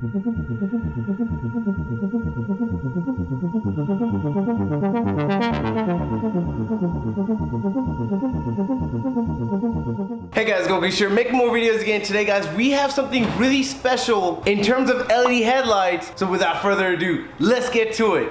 Hey guys, Cougar here, making more videos again. Today guys, we have something really special in terms of LED headlights. So without further ado, let's get to it.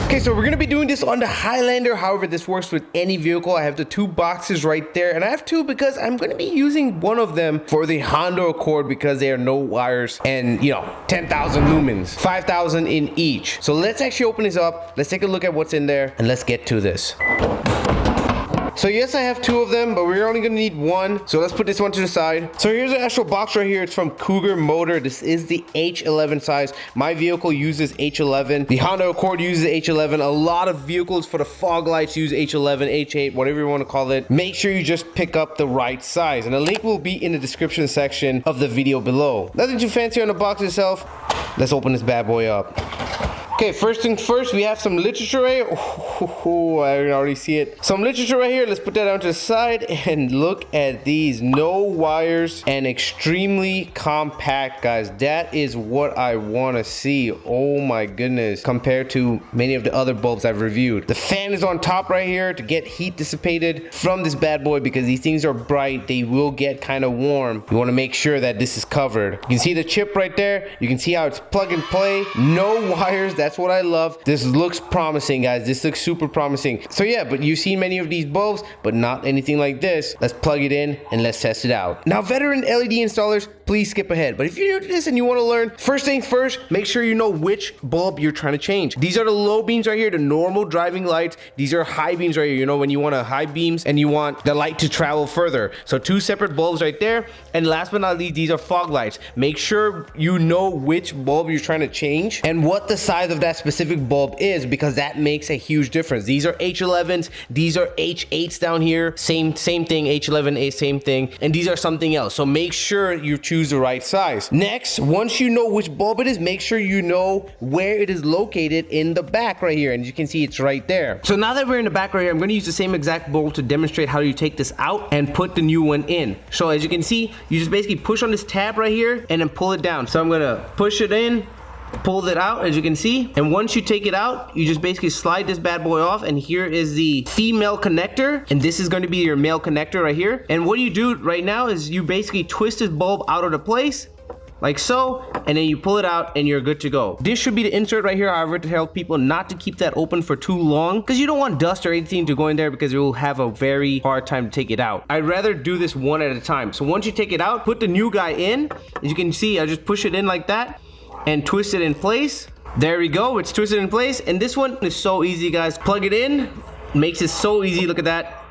Okay, so we're gonna be doing this on the Highlander. However, this works with any vehicle. I have the two boxes right there, and I have two because I'm gonna be using one of them for the Honda Accord because they are no wires and 10,000 lumens, 5,000 in each. So let's actually open this up. Let's take a look at what's in there and let's get to this. So yes, I have two of them, but we're only gonna need one. So let's put this one to the side. So here's the actual box right here. It's from Cougar Motor. This is the H11 size. My vehicle uses H11. The Honda Accord uses H11. A lot of vehicles for the fog lights use H11, H8, whatever you want to call it. Make sure you just pick up the right size. And the link will be in the description section of the video below. Nothing too fancy on the box itself. Let's open this bad boy up. Okay, first things first, we have some literature right here. Oh, I can already see it. Some literature right here. Let's put that down to the side and look at these. No wires and extremely compact, guys. That is what I want to see. Oh my goodness. Compared to many of the other bulbs I've reviewed. The fan is on top right here to get heat dissipated from this bad boy because these things are bright. They will get kind of warm. You want to make sure that this is covered. You can see the chip right there. You can see how it's plug and play. No wires. That's what I love. This looks promising, guys. This looks super promising. So yeah, but you've seen many of these bulbs, but not anything like this. Let's plug it in and let's test it out. Now, veteran LED installers, please skip ahead. But if you're new to this and you want to learn, first things first, make sure you know which bulb you're trying to change. These are the low beams right here, the normal driving lights. These are high beams right here. When you want a high beams and you want the light to travel further. So two separate bulbs right there. And last but not least, these are fog lights. Make sure you know which bulb you're trying to change and what the size of that specific bulb is, because that makes a huge difference. These are H11s, these are H8s down here, same thing, H11A, same thing, and these are something else. So make sure you choose the right size. Next, once you know which bulb it is, make sure you know where it is located in the back right here, and you can see it's right there. So now that we're in the back right here, I'm going to use the same exact bulb to demonstrate how you take this out and put the new one in. So as you can see, you just basically push on this tab right here and then pull it down. So I'm going to push it in, pull it out, as you can see, and once you take it out, you just basically slide this bad boy off, and here is the female connector, and this is going to be your male connector right here. And what you do right now is you basically twist this bulb out of the place like so, and then you pull it out and you're good to go. This should be the insert right here, however, to help people not to keep that open for too long, because you don't want dust or anything to go in there, because it will have a very hard time to take it out. I'd rather do this one at a time. So once you take it out, put the new guy in. As you can see, I just push it in like that and twist it in place. There we go, it's twisted in place. And this one is so easy, guys. Plug it in, makes it so easy. Look at that.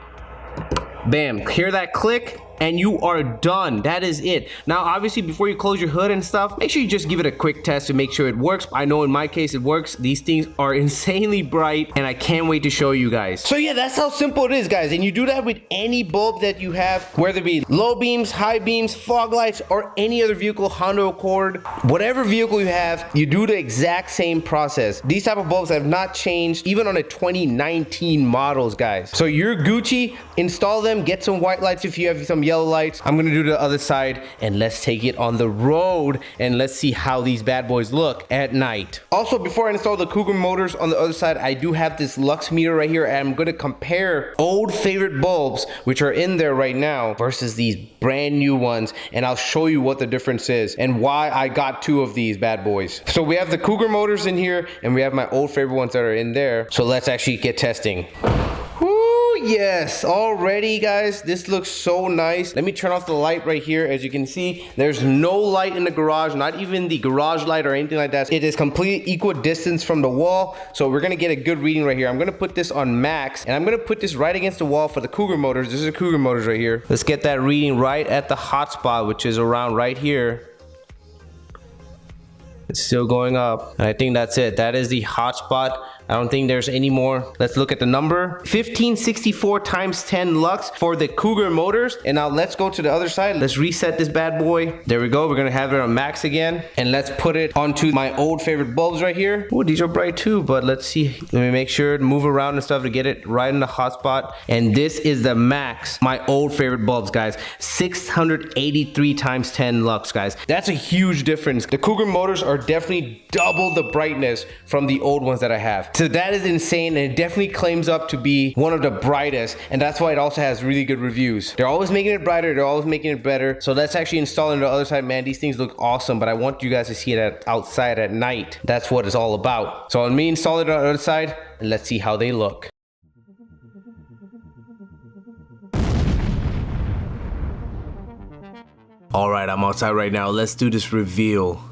Bam, hear that click, and you are done. That is it. Now, obviously, before you close your hood and stuff, make sure you just give it a quick test to make sure it works. I know in my case it works. These things are insanely bright, and I can't wait to show you guys. So yeah, that's how simple it is, guys. And you do that with any bulb that you have, whether it be low beams, high beams, fog lights, or any other vehicle, Honda Accord, whatever vehicle you have, you do the exact same process. These type of bulbs have not changed, even on the 2019 models, guys. So you're Gucci, install them, get some white lights if you have some yellow lights. I'm gonna do the other side, and let's take it on the road and let's see how these bad boys look at night. Also, before I install the Cougar motors on the other side, I do have this Lux Meter right here, and I'm gonna compare old favorite bulbs which are in there right now versus these brand new ones, and I'll show you what the difference is and why I got two of these bad boys. So we have the Cougar motors in here, and we have my old favorite ones that are in there. So let's actually get testing. Yes, already, guys, this looks so nice. Let me turn off the light right here. As you can see, there's no light in the garage, not even the garage light or anything like that. It is complete equal distance from the wall, so we're gonna get a good reading right here. I'm gonna put this on max, and I'm gonna put this right against the wall for the Cougar motors. This is the Cougar motors right here. Let's get that reading right at the hot spot, which is around right here. It's still going up, and I think that's it. That is the hot spot I don't think there's any more. Let's look at the number. 1564 times 10 lux for the Cougar motors. And now let's go to the other side. Let's reset this bad boy. There we go. We're gonna have it on max again. And let's put it onto my old favorite bulbs right here. Oh, these are bright too, but let's see. Let me make sure to move around and stuff to get it right in the hot spot. And this is the max, my old favorite bulbs, guys. 683 times 10 lux, guys. That's a huge difference. The Cougar motors are definitely double the brightness from the old ones that I have. So that is insane, and it definitely claims up to be one of the brightest, and that's why it also has really good reviews. They're always making it brighter, they're always making it better. So let's actually install it on the other side. Man, these things look awesome, but I want you guys to see it outside at night. That's what it's all about. So let me install it on the other side, and let's see how they look. All right, I'm outside right now. Let's do this reveal.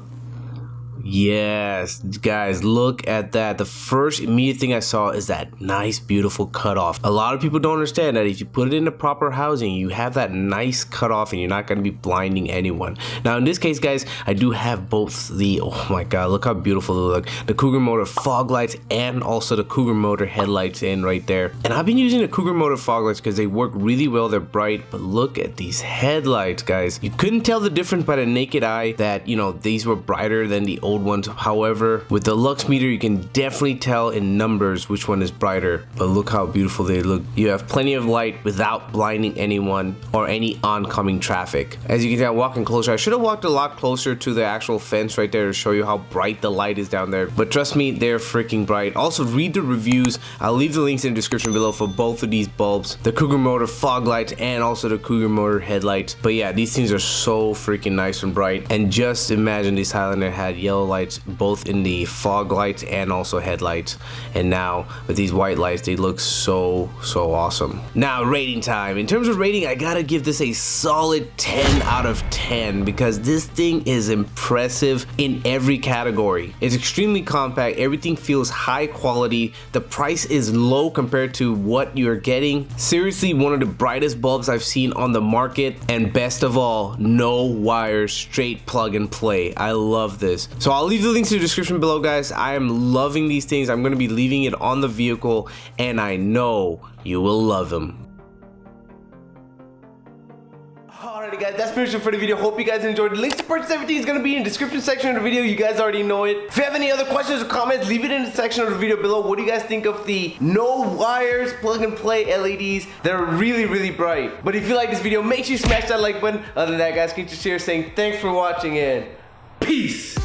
Yes, guys, look at that. The first immediate thing I saw is that nice, beautiful cutoff. A lot of people don't understand that if you put it in the proper housing, you have that nice cutoff and you're not going to be blinding anyone. Now, in this case, guys, I do have both the, oh my God, look how beautiful they look. The Cougar motor fog lights and also the Cougar motor headlights in right there. And I've been using the Cougar motor fog lights because they work really well. They're bright, but look at these headlights, guys. You couldn't tell the difference by the naked eye that, you know, these were brighter than the old ones. However, with the Lux Meter, you can definitely tell in numbers which one is brighter. But look how beautiful they look. You have plenty of light without blinding anyone or any oncoming traffic. As you can tell, walking closer, I should have walked a lot closer to the actual fence right there to show you how bright the light is down there. But trust me, they're freaking bright. Also, read the reviews. I'll leave the links in the description below for both of these bulbs, the Cougar motor fog lights and also the Cougar motor headlights. But yeah, these things are so freaking nice and bright. And just imagine this Highlander had yellow lights both in the fog lights and also headlights, and now with these white lights they look so awesome. Now, rating time. In terms of rating, I gotta give this a solid 10 out of 10 because this thing is impressive in every category. It's extremely compact, everything feels high quality, the price is low compared to what you're getting. Seriously, one of the brightest bulbs I've seen on the market, and best of all, no wires, straight plug and play. I love this. So I'll leave the links in the description below, guys. I am loving these things. I'm going to be leaving it on the vehicle, and I know you will love them. Alrighty, guys, that's pretty much it for the video. Hope you guys enjoyed. The links to purchase everything is going to be in the description section of the video. You guys already know it. If you have any other questions or comments, leave it in the section of the video below. What do you guys think of the no wires plug and play LEDs? They're really bright. But if you like this video, make sure you smash that like button. Other than that, guys, can you just hear saying thanks for watching and peace.